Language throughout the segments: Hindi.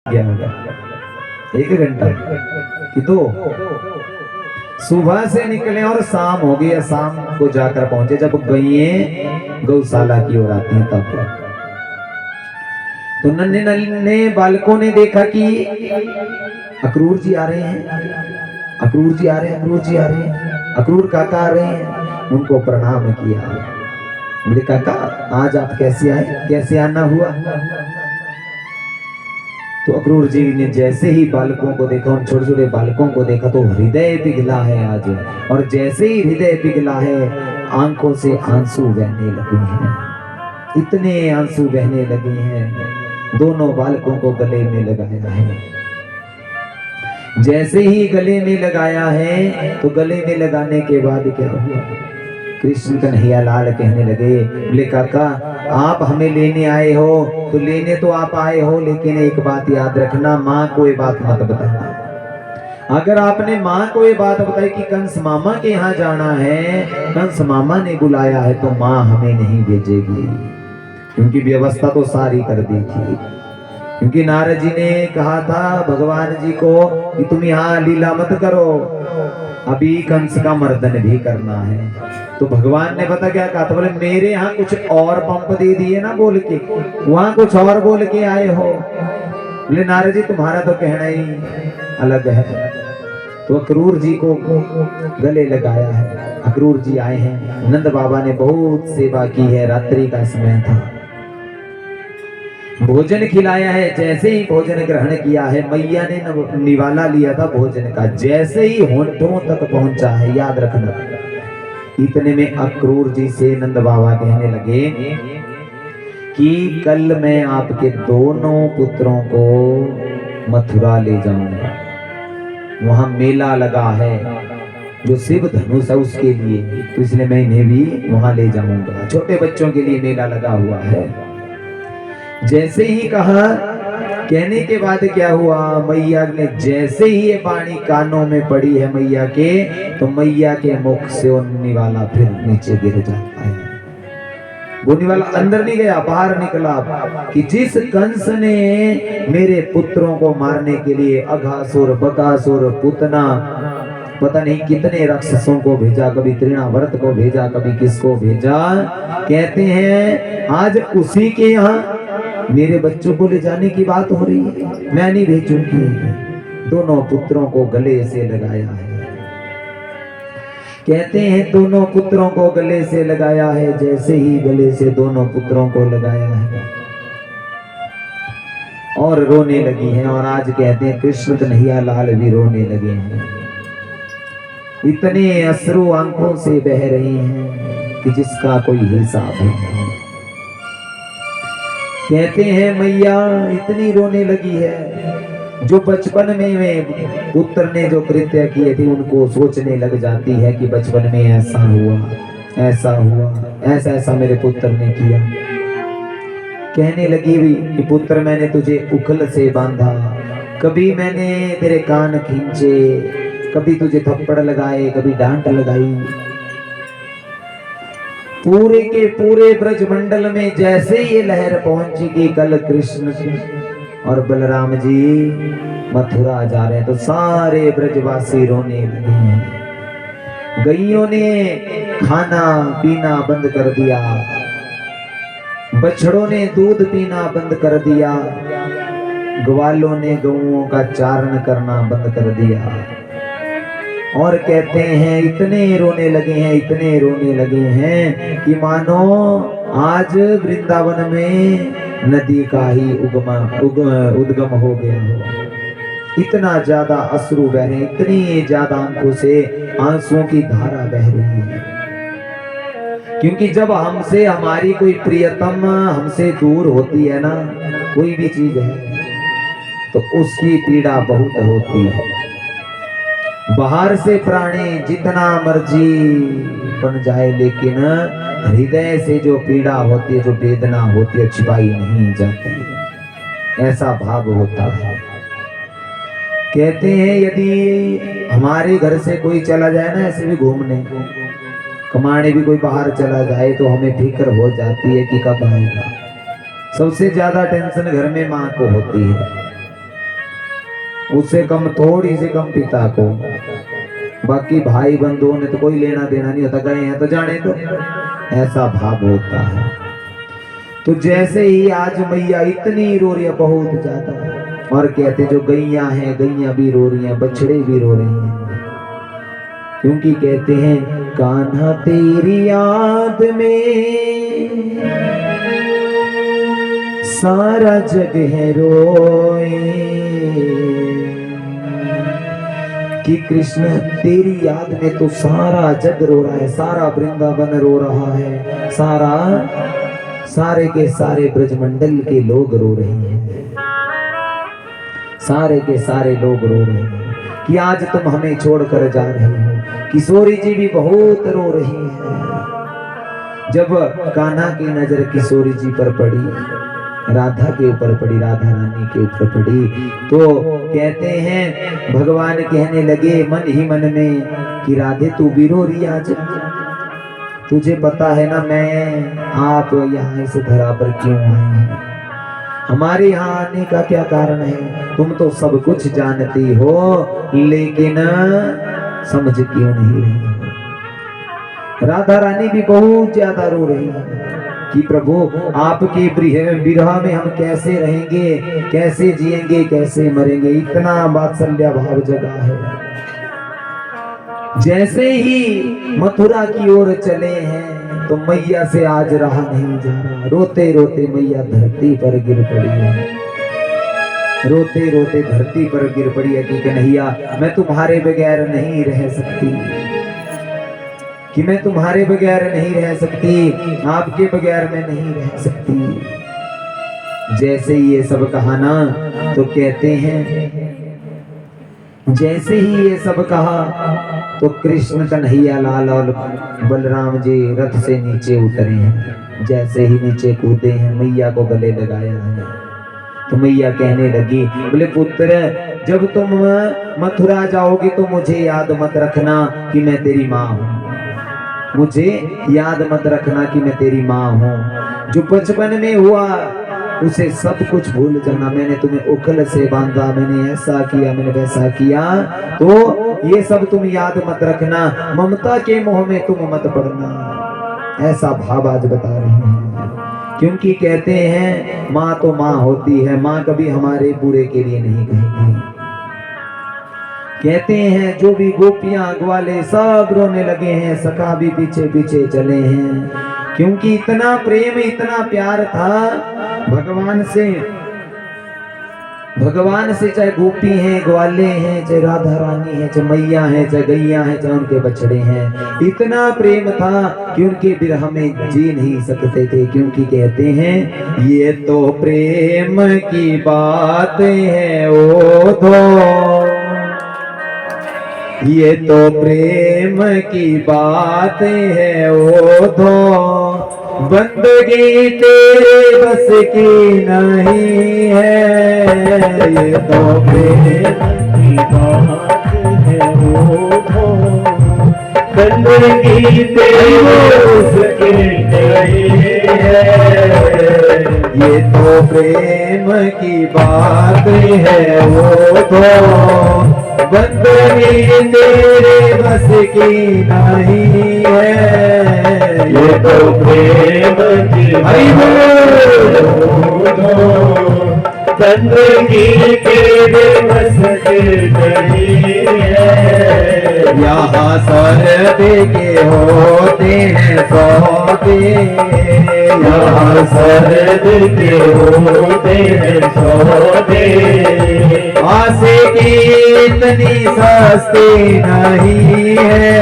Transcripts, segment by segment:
गया होगा 1 घंटा कि 2। सुबह से निकले और शाम हो गई, शाम को जाकर पहुंचे जब गईए गौशाला की ओर आती हैं तब। तो नन्हे नन्हे बालकों ने देखा कि अक्रूर जी आ रहे हैं, अक्रूर जी आ रहे हैं, अक्रूर जी आ रहे हैं, अक्रूर काका आ रहे हैं। उनको प्रणाम किया। बोले काका आज आप कैसे आए, कैसे आना हुआ? तो अक्रूर जी ने जैसे ही बालकों को देखा, उन छोटे छोटे बालकों को देखा तो हृदय पिघला है आज। और जैसे ही हृदय पिघला है आंखों से आंसू बहने लगे हैं, इतने आंसू बहने लगे हैं। दोनों बालकों को गले में लगाया है। जैसे ही गले में लगाया है तो गले में लगाने के बाद क्या हुआ? कृष्ण कन्हैया लाल कहने लगे, बोले काका आप हमें लेने आए हो तो लेने तो आप आए हो, लेकिन एक बात याद रखना, माँ को ये बात मत बताना। अगर आपने माँ को ये बात बताई कि कंस मामा के यहाँ जाना है, कंस मामा ने बुलाया है, तो माँ हमें नहीं भेजेगी, क्योंकि व्यवस्था तो सारी कर दी थी। क्योंकि नारद जी ने कहा था भगवान जी को कि तुम यहाँ लीला मत करो, अभी कंस का मर्दन भी करना है। तो भगवान ने पता क्या कहा था? बोले मेरे यहाँ कुछ और पंप दे दिए ना बोल के, वहां कुछ और बोल के आए हो। बोले नारद जी तुम्हारा तो कहना ही अलग है। तो अक्रूर जी को गले लगाया है। अक्रूर जी आए हैं, नंद बाबा ने बहुत सेवा की है, रात्रि का समय था, भोजन खिलाया है। जैसे ही भोजन ग्रहण किया है, मैया ने निवाला लिया था भोजन का, जैसे ही होंठों तक पहुंचा है, याद रखना। इतने में अक्रूर जी से नंद बाबा कहने लगे कि कल मैं आपके दोनों पुत्रों को मथुरा ले जाऊंगा, वहां मेला लगा है जो शिव धनुष है उसके लिए, तो इसलिए मैं इन्हें भी वहां ले जाऊंगा। छोटे बच्चों के लिए मेला लगा हुआ है। जैसे ही कहा, कहने के बाद क्या हुआ? मैया ने जैसे ही ये वाणी कानों में पड़ी है मैया के, तो मैया के मुख से वो निवाला फिर नीचे गिर जाता है। वो निवाला अंदर नहीं गया, बाहर निकला कि जिस कंस ने मेरे पुत्रों को मारने के लिए अघासुर, बकासुर, पुतना, पता नहीं कितने राक्षसों को भेजा, कभी तृणावर्त को भेजा, कभी किसको भेजा, कहते हैं आज उसी के यहाँ मेरे बच्चों को ले जाने की बात हो रही है, मैं नहीं भेजूंगी। दोनों पुत्रों को गले से लगाया है। कहते हैं दोनों पुत्रों को गले से लगाया है। जैसे ही गले से दोनों पुत्रों को लगाया है और रोने लगी हैं। और आज कहते हैं कृष्ण कन्हैया लाल भी रोने लगे हैं। इतने अश्रु आंखों से बह रहे हैं कि जिसका कोई हिसाब नहीं। कहते हैं मैया इतनी रोने लगी है, जो बचपन में पुत्र ने जो कृत्य किए थे उनको सोचने लग जाती है कि बचपन में ऐसा हुआ, ऐसा हुआ, ऐसा ऐसा मेरे पुत्र ने किया। कहने लगी भी कि पुत्र मैंने तुझे उखल से बांधा, कभी मैंने तेरे कान खींचे, कभी तुझे थप्पड़ लगाए, कभी डांट लगाई। पूरे के पूरे ब्रजमंडल में जैसे ये लहर पहुंची कि कल कृष्ण और बलराम जी मथुरा जा रहे हैं, तो सारे ब्रजवासी रोने लगे हैं। गैयों ने खाना पीना बंद कर दिया, बछड़ों ने दूध पीना बंद कर दिया, ग्वालों ने गौओं का चारण करना बंद कर दिया। और कहते हैं इतने रोने लगे हैं, इतने रोने लगे हैं कि मानो आज वृंदावन में नदी का ही उद्गम हो गया हो। इतना ज्यादा अश्रु बह रहे, इतनी ज्यादा आंखों से आंसुओं की धारा बह रही है। क्योंकि जब हमसे हमारी कोई प्रियतम हमसे दूर होती है ना, कोई भी चीज है, तो उसकी पीड़ा बहुत होती है। बाहर से प्राणी जितना मर्जी बन जाए, लेकिन हृदय से जो पीड़ा होती है, जो वेदना होती है, छिपाई नहीं जाती। ऐसा भाव होता है। कहते हैं यदि हमारे घर से कोई चला जाए ना, ऐसे भी घूमने कमाने भी कोई बाहर चला जाए, तो हमें फिक्र हो जाती है कि कब आएगा। सबसे ज्यादा टेंशन घर में माँ को होती है। उससे कम, थोड़ी सी कम पिता को। बाकी भाई बंधुओं ने तो कोई लेना देना नहीं होता, गए हैं तो जाने दो, ऐसा भाव होता है। तो जैसे ही आज मैया इतनी रो रही है, बहुत ज्यादा, और कहते जो गैया हैं, गैया भी रो रही हैं, बछड़े भी रो रहे हैं, क्योंकि कहते हैं कान्हा तेरी याद में सारा जग है रोए, कि कृष्ण तेरी याद में तो सारा जग रो रहा है, सारा वृंदावन रो रहा है, सारे के सारे ब्रजमंडल के लोग रो रहे हैं, सारे के सारे लोग रो रहे हैं कि आज तुम हमें छोड़कर जा रहे हो। किशोरी जी भी बहुत रो रही है। जब कान्हा की नजर किशोरी जी पर पड़ी, राधा के ऊपर पड़ी, राधा रानी के ऊपर पड़ी, तो कहते हैं भगवान कहने लगे मन ही मन में कि राधे तू भी रो रही आज, तुझे पता है ना मैं आप यहाँ इस धरा पर क्यों आए हैं, हमारे यहाँ आने का क्या कारण है, तुम तो सब कुछ जानती हो लेकिन समझ क्यों नहीं रही हो। राधा रानी भी बहुत ज्यादा रो रही है कि प्रभु आपके विरह में हम कैसे रहेंगे, कैसे जिएंगे, कैसे मरेंगे, इतना वात्सल्य भाव जगा है। जैसे ही मथुरा की ओर चले हैं तो मैया से आज रहा नहीं जा रहा, रोते रोते मैया धरती पर गिर पड़ी है, रोते रोते धरती पर गिर पड़ी है कि कन्हैया मैं तुम्हारे बगैर नहीं रह सकती, कि मैं तुम्हारे बगैर नहीं रह सकती, आपके बगैर मैं नहीं रह सकती। जैसे ही ये सब कहा ना तो कहते हैं जैसे ही ये सब कहा तो कृष्ण कन्हैया लाल और बलराम जी रथ से नीचे उतरे हैं। जैसे ही नीचे कूदे हैं मैया को गले लगाया है तो मैया कहने लगी, बोले पुत्र जब तुम मथुरा जाओगे तो मुझे याद मत रखना कि मैं तेरी माँ हूँ, मुझे याद मत रखना कि मैं तेरी माँ हूँ। जो बचपन में हुआ उसे सब कुछ भूल जाना, मैंने तुम्हें उखल से बांधा, मैंने ऐसा किया, मैंने वैसा किया, तो ये सब तुम याद मत रखना, ममता के मोह में तुम मत पड़ना। ऐसा भाव आज बता रहे हैं, क्योंकि कहते हैं माँ तो माँ होती है, माँ कभी हमारे बुरे के लिए नहीं कहेगी। कहते हैं जो भी गोपियां ग्वाले सब रोने लगे हैं, सखा भी पीछे पीछे चले हैं, क्योंकि इतना प्रेम इतना प्यार था भगवान से चाहे गोपी हैं, ग्वाले हैं, चाहे राधा रानी है, चाहे मैया है, चाहे गैया है, चाहे उनके बछड़े हैं, इतना प्रेम था कि उनके विरह में जी नहीं सकते थे। क्योंकि कहते हैं ये तो प्रेम की बात है ओ धो, ये तो प्रेम की बात है ओ धो, बंदगी तेरे बस की नहीं है, ये तो प्रेम की बात है ओ धो, बंदगी तेरे बस की नहीं है, ये तो प्रेम की बात है ओ धो, बंदगी तेरे बस की नहीं है, ये तो प्रेम की बंदगी तेरे बस की नहीं है। यहाँ स्वर्ग के होते हैं सौदे, यहाँ स्वर्ग के होते हैं सौदे, आशिकी इतनी सस्ती नहीं है,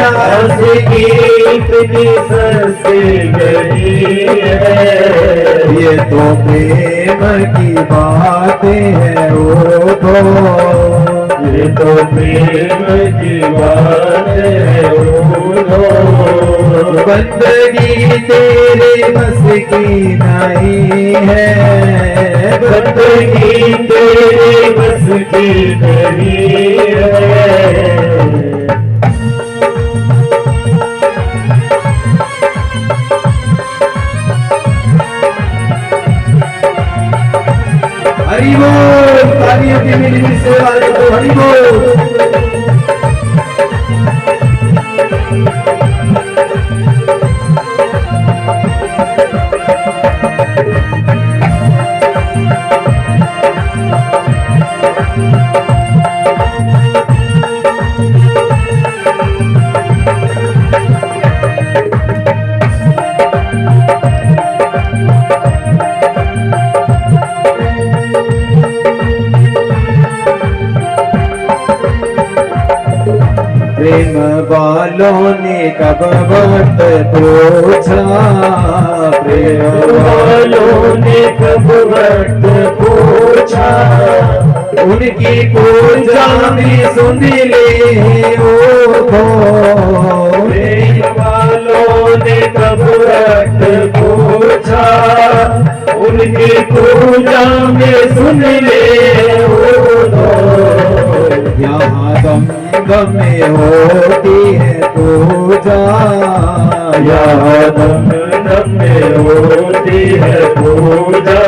आशिकी इतनी सस्ती नहीं है, ये तो प्रेम की बात है ओ धो, ये तो प्रेम की बात है ओ धो, बंदगी तेरे बस की नहीं है, बंदगी तेरे बस की नहीं है। हरि हरि बोल, तालियों की मिली सेवा दो, हरि बोल। प्रेम वालों ने कब वक्त पूछा, प्रेम वालों ने कब वक्त पूछा, उनकी पूजा में सुन ले ओ प्रेम वालों ने कब वक्त पूछा, उनकी पूजा में सुन ले ओ यहाँ दम दम में होती है पूजा, यहाँ दम दम में होती है पूजा,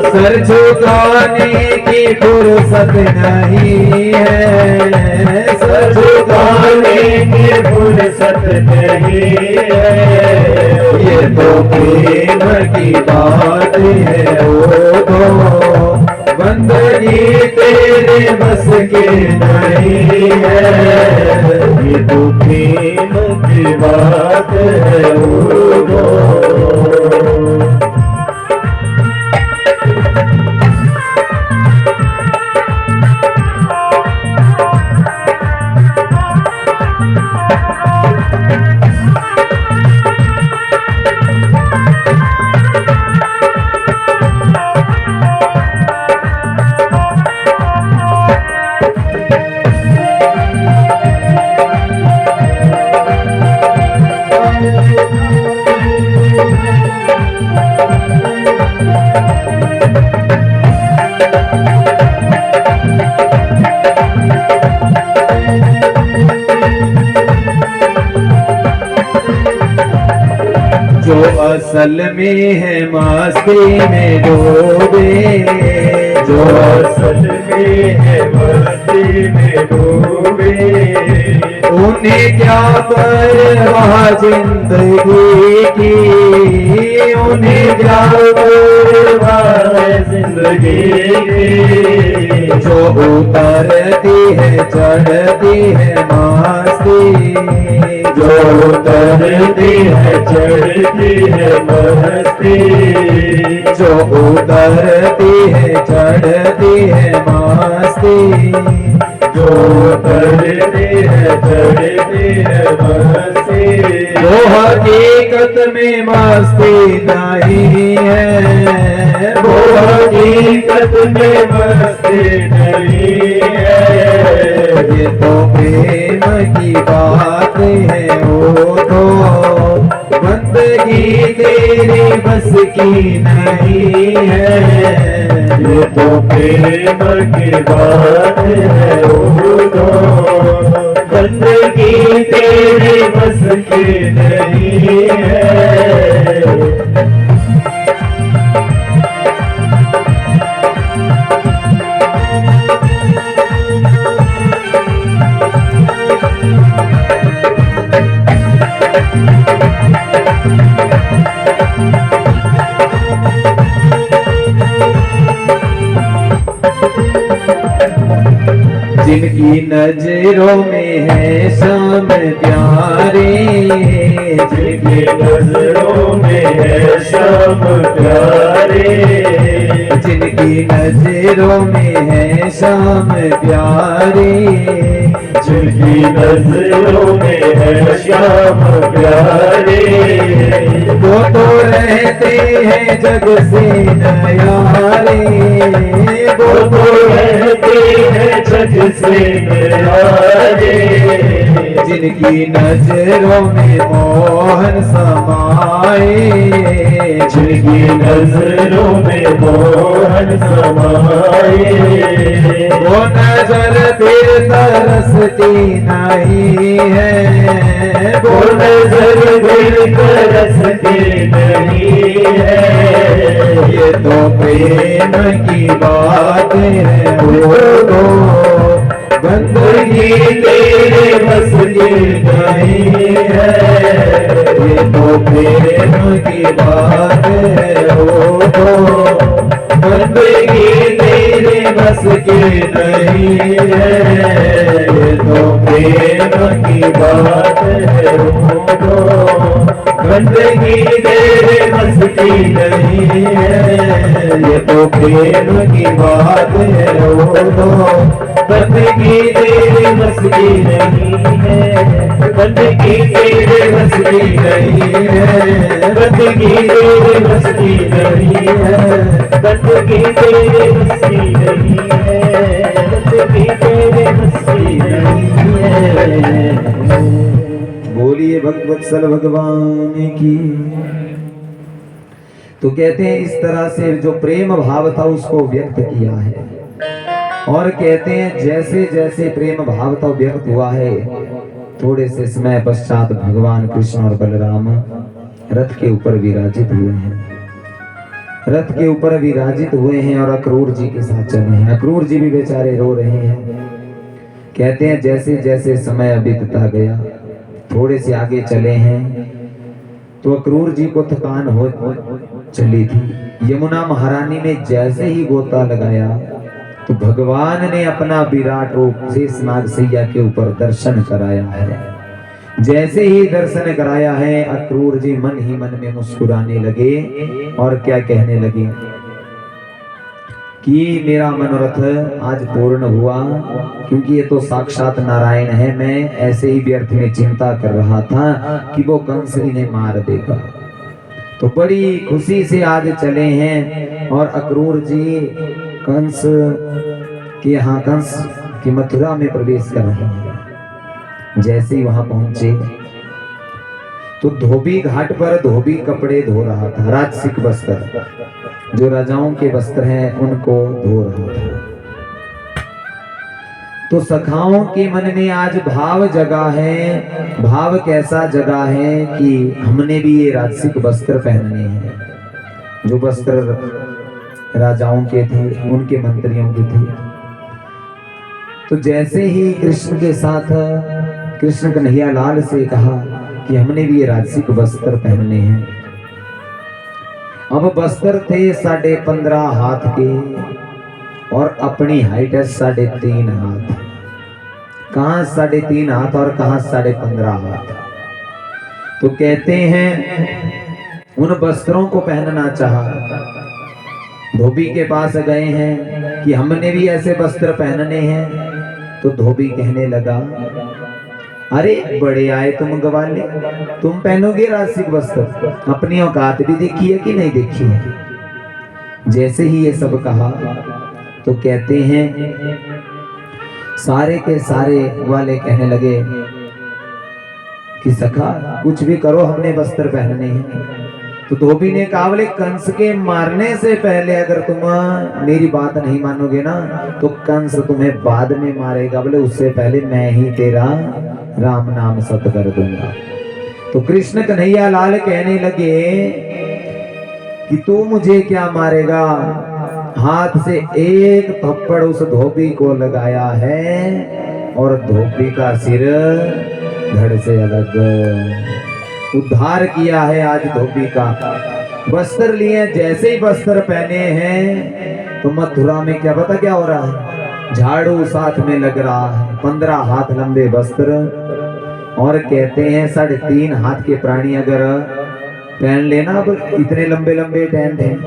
सर झुकाने की फुर्सत नहीं है, सर झुकाने की फुर्सत नहीं है, ये तो प्रेम की बात है ओ बंदगी तेरे बस के नहीं है, ये तो प्रेम की बात है ओ जो असल में है मस्ती में डूबे, जो असल में है मस्ती में डूबे, उन्हें क्या परवाह जिंदगी की, उन्हें क्या परवाह जिंदगी की, जो उतरती है चढ़ती है मस्ती, जो उतरती है चढ़ती है मस्ती, जो उतरती है चढ़ती है मस्ती, जो उतरती है चढ़ती है मस्ती, वो हकीकत में मस्ती नहीं है, वो हकीकत में मस्ती नहीं है, ये तो प्रेम की बात है ओ तो बंदगी तेरे बस की नहीं है, ये तो प्रेम की बात है ओ तो बंदगी तेरे बस की नहीं है। जिनकी नजरों में है शाम प्यारे, जिनकी नजरों में है शाम प्यारे, जिनकी नजरों में है शाम प्यारे, जिनकी नजरों में है शाम प्यारे, वो तो रहते हैं जग से न्यारे, वो तो रहते हैं जग से न्यारे, जिनकी नजरों में मोहन समाए, जिनकी नजरों में मोहन समाए, वो नजर फिर तरसती नहीं है, वो नजर फिर तरसती नहीं है, ये तो प्रेम की बात है वो बंदगी तेरे बस की नहीं है। ये तो प्रेम की बात है वो बंदगी तेरे बस की नहीं है। ये तो प्रेम की बात है वो बंदगी तेरे बस की नहीं है। ये तो प्रेम की बात है वो बंदगी तेरे बस की नहीं है। बंदगी तेरे बस की नहीं है। बंदगी तेरे बस की नहीं है। बंदगी तेरे बस की नहीं है। बंदगी तेरे बस की नहीं है। बोलिए भगवत्सल भगवान की। तो कहते हैं इस तरह से जो प्रेम भाव था उसको व्यक्त किया है। और कहते हैं जैसे जैसे प्रेम भाव तो व्यक्त हुआ है, थोड़े से समय पश्चात भगवान कृष्ण और बलराम रथ के ऊपर विराजित हुए हैं। रथ के ऊपर विराजित हुए हैं और अक्रूर जी के साथ चले हैं। अक्रूर जी भी बेचारे रो रहे हैं। कहते हैं जैसे जैसे समय बीतता गया, थोड़े से आगे चले हैं तो अक्रूर जी को थकान हो चली थी। यमुना महारानी ने जैसे ही गोता लगाया तो भगवान ने अपना विराट रूप शेषनाग सैया के ऊपर दर्शन कराया है। जैसे ही दर्शन कराया है, अक्रूर जी मन ही मन में मुस्कुराने लगे और क्या कहने लगे कि मेरा मनोरथ आज पूर्ण हुआ, क्योंकि ये तो साक्षात नारायण है। मैं ऐसे ही व्यर्थ में चिंता कर रहा था कि वो कंस इन्हें मार देगा। तो बड़ी खुशी से आज चले हैं और अक्रूर जी कंस के यहाँ, कंस की मथुरा में प्रवेश कर रहे हैं। जैसे ही वहां पहुंचे तो धोबी घाट पर धोबी कपड़े धो रहा था। राजसिक वस्त्र, जो राजाओं के वस्त्र हैं उनको धो रहा था। तो सखाओं के मन में आज भाव जगा है। भाव कैसा जगा है कि हमने भी ये राजसिक वस्त्र पहनने हैं। जो वस्त्र राजाओं के थे, उनके मंत्रियों के थे। तो जैसे ही कृष्ण के साथ कृष्ण कन्हैया लाल से कहा कि हमने भी ये राजसिक वस्त्र पहनने हैं। अब वस्त्र थे 15.5 हाथ के और अपनी हाइट है 3.5 हाथ। कहां 3.5 हाथ और कहां 15.5 हाथ। तो कहते हैं उन वस्त्रों को पहनना चाहा। धोबी के पास गए हैं कि हमने भी ऐसे वस्त्र पहनने हैं। तो धोबी कहने लगा, अरे बड़े आए तुम गवाले, तुम पहनोगे राजसिक वस्त्र? अपनी औकात भी देखी है कि नहीं देखी है? जैसे ही ये सब कहा तो कहते हैं सारे के सारे वाले कहने लगे कि सखा कुछ भी करो, हमने वस्त्र पहनने हैं। तो धोबी ने कहा, बोले कंस के मारने से पहले अगर तुम मेरी बात नहीं मानोगे ना तो कंस तुम्हें बाद में मारेगा। बोले उससे पहले मैं ही तेरा राम नाम सत कर दूंगा। तो कृष्ण कन्हैया लाल कहने लगे कि तू मुझे क्या मारेगा? हाथ से एक थप्पड़ उस धोबी को लगाया है और धोबी का सिर धड़ से अलग उद्धार किया है आज धोबी का। वस्त्र लिए, जैसे ही वस्त्र पहने हैं तो मथुरा में क्या पता क्या हो रहा है? झाड़ू साथ में लग रहा है। 15 हाथ लंबे वस्त्र और कहते हैं 3.5 हाथ के प्राणी अगर पहन लेना। अब इतने लंबे लंबे टेंट हैं,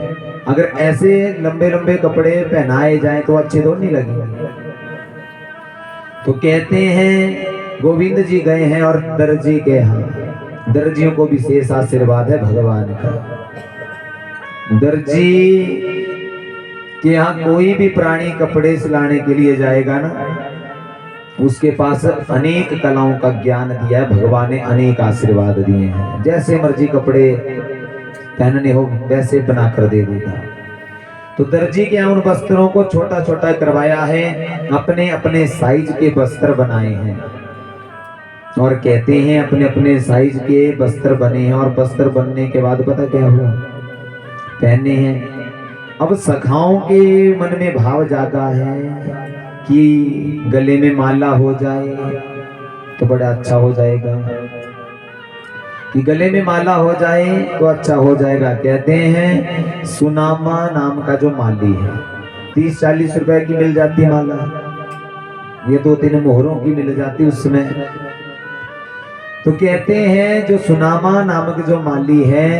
अगर ऐसे लंबे लंबे कपड़े पहनाए जाएं तो अच्छे तो नहीं लगेंगे। तो कहते हैं गोविंद जी गए हैं और दर्जी के यहाँ, दर्जियों को विशेष आशीर्वाद है भगवान का। दर्जी के यहाँ कोई भी प्राणी कपड़े सिलाने के लिए जाएगा ना, उसके पास अनेक कलाओं का ज्ञान दिया है भगवान ने, अनेक आशीर्वाद दिए हैं। जैसे मर्जी कपड़े पहनने हो वैसे बना कर दे देगा। तो दर्जी के यहाँ उन वस्त्रों को छोटा छोटा करवाया है, अपने अपने साइज के वस्त्र बनाए हैं और कहते हैं अपने अपने साइज के वस्त्र बने हैं। और वस्त्र बनने के बाद पता क्या हुआ? पहने हैं अब सखाओं के मन में भाव जागा है कि गले में माला हो जाए तो बड़ा अच्छा हो जाएगा, कि गले में माला हो जाए तो अच्छा हो जाएगा। कहते हैं सुनामा नाम का जो माली है 30-40 रुपए की मिल जाती माला, ये 2-3 मोहरों की मिल जाती उसमें। तो कहते हैं जो सुनामा नामक जो माली है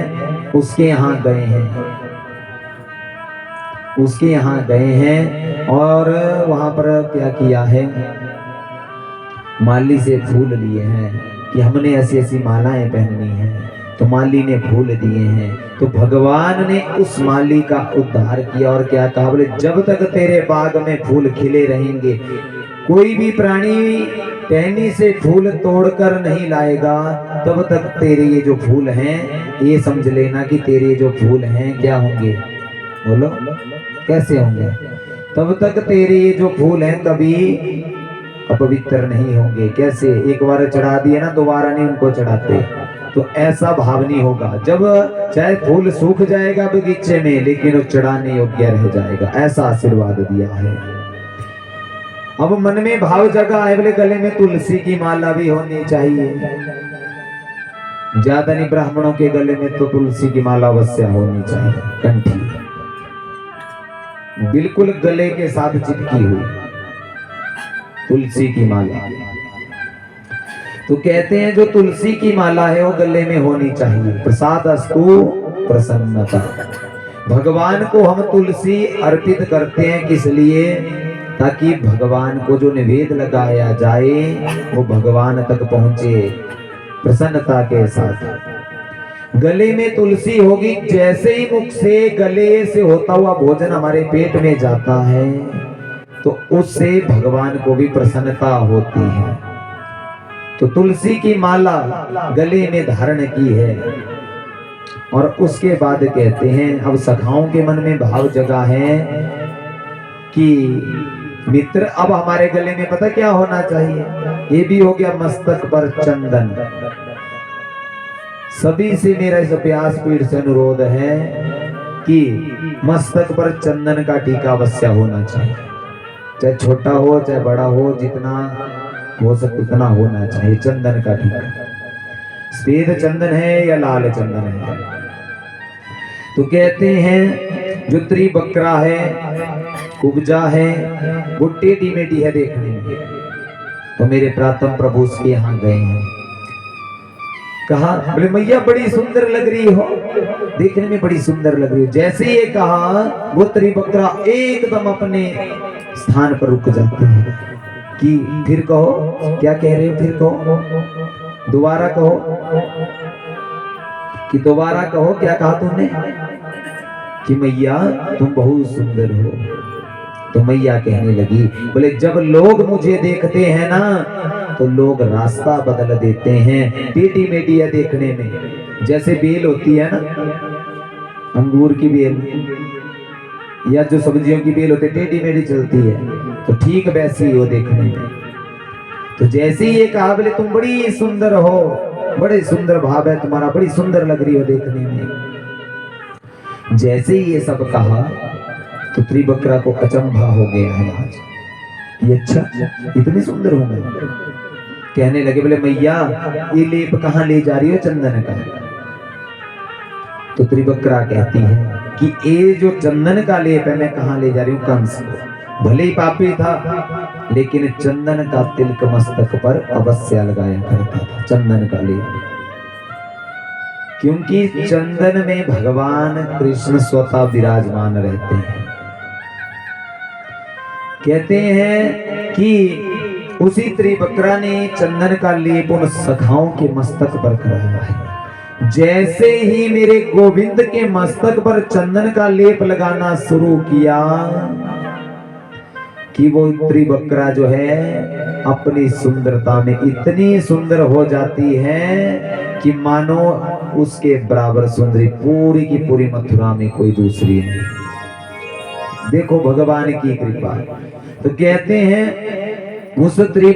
उसके यहाँ गए हैं, उसके यहाँ गए हैं और वहां पर क्या किया है, माली से फूल लिए हैं कि हमने ऐसी ऐसी मालाएं पहननी है, तो माली ने फूल दिए हैं। तो भगवान ने उस माली का उद्धार किया और क्या कहा, बोले जब तक तेरे बाग में फूल खिले रहेंगे, कोई भी प्राणी टहनी से फूल तोड़कर नहीं लाएगा, तब तक तेरे ये जो फूल हैं ये समझ लेना कि तेरे जो फूल हैं क्या होंगे, बोलो कैसे होंगे, तब तक तेरे ये जो फूल हैं कभी अपवित्र नहीं होंगे। कैसे, एक बार चढ़ा दिए ना दोबारा नहीं उनको चढ़ाते, तो ऐसा भाव नहीं होगा। जब चाहे फूल सूख जाएगा बगीचे में लेकिन वो चढ़ाने योग्य रह जाएगा, ऐसा आशीर्वाद दिया है। अब मन में भाव जगा है, बोले गले में तुलसी की माला भी होनी चाहिए। ज्यादा नहीं, ब्राह्मणों के गले में तो तुलसी की माला अवश्य होनी चाहिए, कंठी बिल्कुल गले के साथ चिपकी हुई तुलसी की माला। तो कहते हैं जो तुलसी की माला है वो गले में होनी चाहिए। प्रसाद अस्तु प्रसन्नता, भगवान को हम तुलसी अर्पित करते हैं किस लिए, ताकि भगवान को जो निवेद्य लगाया जाए वो भगवान तक पहुंचे प्रसन्नता के साथ। गले में तुलसी होगी, जैसे ही मुख से गले से होता हुआ भोजन हमारे पेट में जाता है तो उससे भगवान को भी प्रसन्नता होती है। तो तुलसी की माला गले में धारण की है। और उसके बाद कहते हैं अब सखाओं के मन में भाव जगा है कि मित्र अब हमारे गले में पता क्या होना चाहिए, ये भी हो गया मस्तक पर चंदन। सभी से मेरा इस व्यास पीठ से अनुरोध है कि मस्तक पर चंदन का टीका अवश्य होना चाहिए, चाहे छोटा हो चाहे बड़ा हो, जितना हो सके उतना होना चाहिए चंदन का टीका। सफेद चंदन है या लाल चंदन है। तो कहते हैं जो त्रिबकरा है, कुब्जा है, वो टेढ़ी मेढ़ी है देखने में। तो मेरे प्रातम प्रभु उसके यहाँ गए हैं, कहा बोले मैया बड़ी सुंदर लग रही हो, देखने में बड़ी सुंदर लग रही हो। जैसे ये कहा वो त्रिबकरा एकदम अपने स्थान पर रुक जाते हैं कि फिर कहो क्या कह रहे हो, फिर कहो दोबारा कहो, कि दोबारा कहो क्या कहा तुमने, कि मैया तुम बहुत सुंदर हो। तो मैया कहने लगी, बोले जब लोग मुझे देखते हैं ना तो लोग रास्ता बदल देते हैं। टेढ़ी मेढ़ी है देखने में, जैसे बेल होती है ना, अंगूर की बेल या जो सब्जियों की बेल होती है टेढ़ी मेढ़ी चलती है, तो ठीक वैसी हो देखने में। तो जैसे ही ये कहा बोले तुम बड़ी सुंदर हो, बड़े सुंदर भाव है तुम्हारा, बड़ी सुंदर लग रही हो देखने में। जैसे ही ये सब कहा तो त्रिबकरा को अचंभा हो गया है, आज ये अच्छा इतनी सुंदर हूं मैं। कहने लगे बोले मैया ये लेप कहाँ ले जा रही हो चंदन का। तो त्रिबकरा कहती है कि ये जो चंदन का लेप है मैं कहाँ ले जा रही हूँ, कंस को। भले ही पापी था लेकिन चंदन का तिलक मस्तक पर अवश्य लगाया करता था, चंदन का लेप, क्योंकि चंदन में भगवान कृष्ण स्वतः विराजमान रहते हैं। कहते हैं कि उसी त्रिबकरा ने चंदन का लेप उन सखाओं के मस्तक पर कराया है। जैसे ही मेरे गोविंद के मस्तक पर चंदन का लेप लगाना शुरू किया कि वो त्रिबकरा जो है अपनी सुंदरता में इतनी सुंदर हो जाती है कि मानो उसके बराबर सुंदरी पूरी की पूरी मथुरा में कोई दूसरी नहीं। देखो भगवान की कृपा। तो कहते हैं उस